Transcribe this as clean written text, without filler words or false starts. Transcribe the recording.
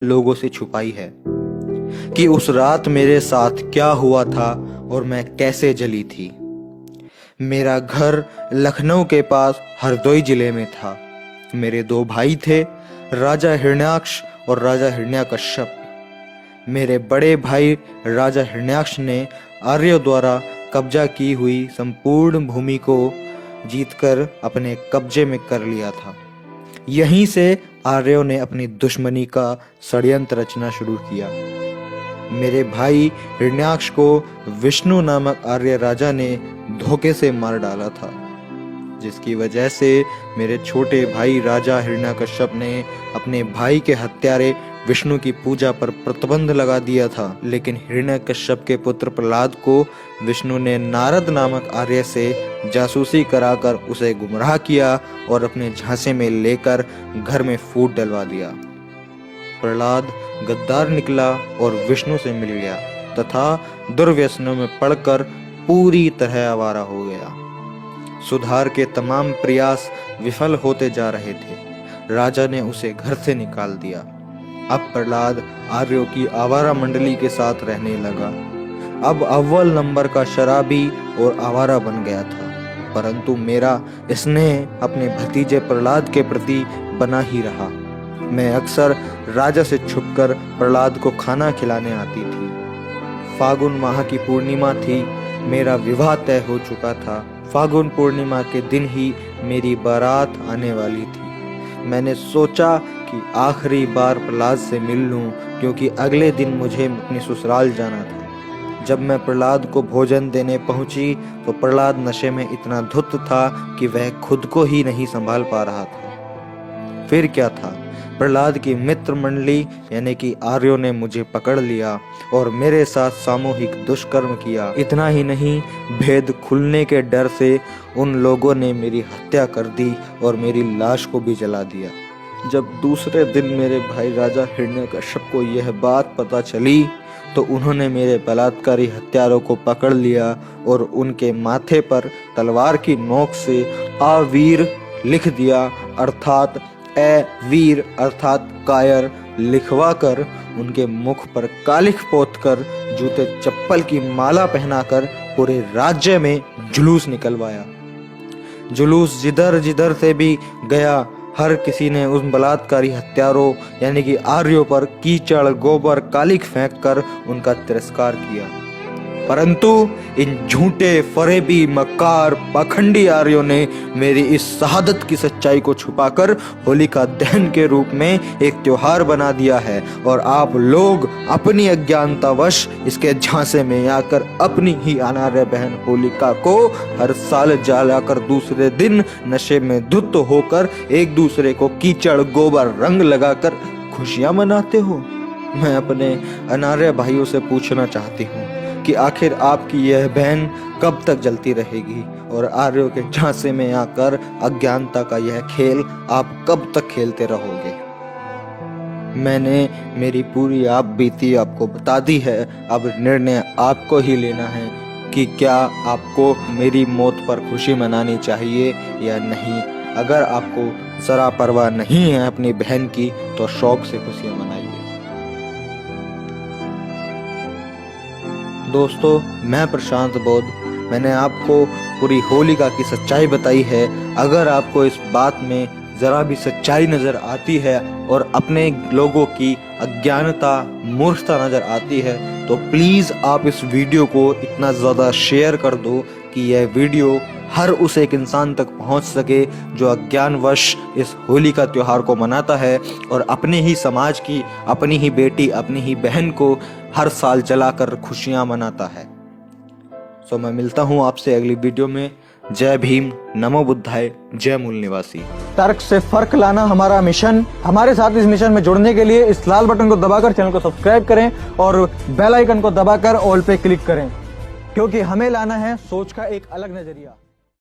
लोगों से छुपाई है कि उस रात मेरे साथ क्या हुआ था और मैं कैसे जली थी। मेरा घर लखनऊ के पास हरदोई जिले में था। मेरे दो भाई थे, राजा हिरण्याक्ष और राजा हिरण्यकश्यप। मेरे बड़े भाई राजा हिरण्याक्ष ने आर्यों द्वारा कब्जा की हुई संपूर्ण भूमि को जीतकर अपने कब्जे में कर लिया था। यहीं से आर्यों ने अपनी दुश्मनी का षड्यंत्र रचना शुरू किया। मेरे भाई हिरण्याक्ष को विष्णु नामक आर्य राजा ने धोखे से मार डाला था, जिसकी वजह से मेरे छोटे भाई राजा हिरण्यकश्यप ने अपने भाई के हत्यारे विष्णु की पूजा पर प्रतिबंध लगा दिया था। लेकिन हिरण्यकश्यप के पुत्र प्रहलाद को विष्णु ने नारद नामक आर्य से जासूसी कराकर उसे गुमराह किया और अपने झांसे में लेकर घर में फूट डलवा दिया। प्रहलाद गद्दार निकला और विष्णु से मिल गया तथा दुर्व्यसनों में पड़कर पूरी तरह आवारा हो गया। सुधार के तमाम प्रयास विफल होते जा रहे थे। राजा ने उसे घर से निकाल दिया। अब प्रहलाद आर्यों की आवारा मंडली के साथ रहने लगा। अब अव्वल नंबर का शराबी और आवारा बन गया था, परंतु मेरा स्नेह अपने भतीजे प्रहलाद के प्रति बना ही रहा। मैं अक्सर राजा से छुपकर प्रहलाद को खाना खिलाने आती थी। फागुन माह की पूर्णिमा थी। मेरा विवाह तय हो चुका था। फागुन पूर्णिमा के दिन ही मेरी बारात आने वाली थी। मैंने सोचा कि आखिरी बार प्रहलाद से मिल लूं, क्योंकि अगले दिन मुझे अपनी ससुराल जाना था। जब मैं प्रहलाद को भोजन देने पहुंची तो प्रहलाद नशे में इतना धुत था कि वह खुद को ही नहीं संभाल पा रहा था। फिर क्या था, प्रहलाद की मित्र मंडली यानी कि आर्यों ने मुझे पकड़ लिया और मेरे साथ सामूहिक दुष्कर्म किया। इतना ही नहीं, भेद खुलने के डर से उन लोगों ने मेरी हत्या कर दी और मेरी लाश को भी जला दिया। जब दूसरे दिन मेरे भाई राजा हिरण्यकश्यप को यह बात पता चली तो उन्होंने मेरे बलात्कारी हत्यारों को पकड़ लिया और उनके माथे पर तलवार की नोक से आवीर लिख दिया, अर्थात ए वीर अर्थात कायर लिखवा कर उनके मुख पर कालिख पोतकर जूते चप्पल की माला पहनाकर पूरे राज्य में जुलूस निकलवाया। जुलूस जिधर जिधर से भी गया, हर किसी ने उन बलात्कारी हत्यारों यानी कि आर्यों पर कीचड़ गोबर कालिख फेंक कर उनका तिरस्कार किया। परंतु इन झूठे फरेबी मक्कार पाखंडी आर्यों ने मेरी इस शहादत की सच्चाई को छुपाकर होलिका दहन के रूप में एक त्योहार बना दिया है और आप लोग अपनी अज्ञानतावश इसके झांसे में आकर अपनी ही अनार्य बहन होलिका को हर साल जलाकर दूसरे दिन नशे में धुत होकर एक दूसरे को कीचड़ गोबर रंग लगाकर खुशियां मनाते हो। मैं अपने अनार्य भाइयों से पूछना चाहती हूँ कि आखिर आपकी यह बहन कब तक जलती रहेगी और आर्यों के झांसे में आकर अज्ञानता का यह खेल आप कब तक खेलते रहोगे। मैंने मेरी पूरी आप बीती आपको बता दी है। अब निर्णय आपको ही लेना है कि क्या आपको मेरी मौत पर खुशी मनानी चाहिए या नहीं। अगर आपको जरा परवाह नहीं है अपनी बहन की तो शौक से खुशियां मनाइए। दोस्तों, मैं प्रशांत बोध, मैंने आपको पूरी होलिका की सच्चाई बताई है। अगर आपको इस बात में ज़रा भी सच्चाई नज़र आती है और अपने लोगों की अज्ञानता मूर्खता नज़र आती है तो प्लीज़ आप इस वीडियो को इतना ज़्यादा शेयर कर दो कि यह वीडियो हर उस एक इंसान तक पहुंच सके जो अज्ञानवश इस होली का त्योहार को मनाता है और अपने ही समाज की, अपनी ही बेटी, अपनी ही बहन को हर साल जलाकर खुशियां मनाता है। सो मैं मिलता हूं आपसे अगली वीडियो में। जय भीम, नमो बुद्धाय, जय मूल निवासी। तर्क से फर्क लाना हमारा मिशन। हमारे साथ इस मिशन में जुड़ने के लिए इस लाल बटन को दबाकर चैनल को सब्सक्राइब करें और बेल आइकन को दबाकर ऑल पे क्लिक करें, क्योंकि हमें लाना है सोच का एक अलग नजरिया।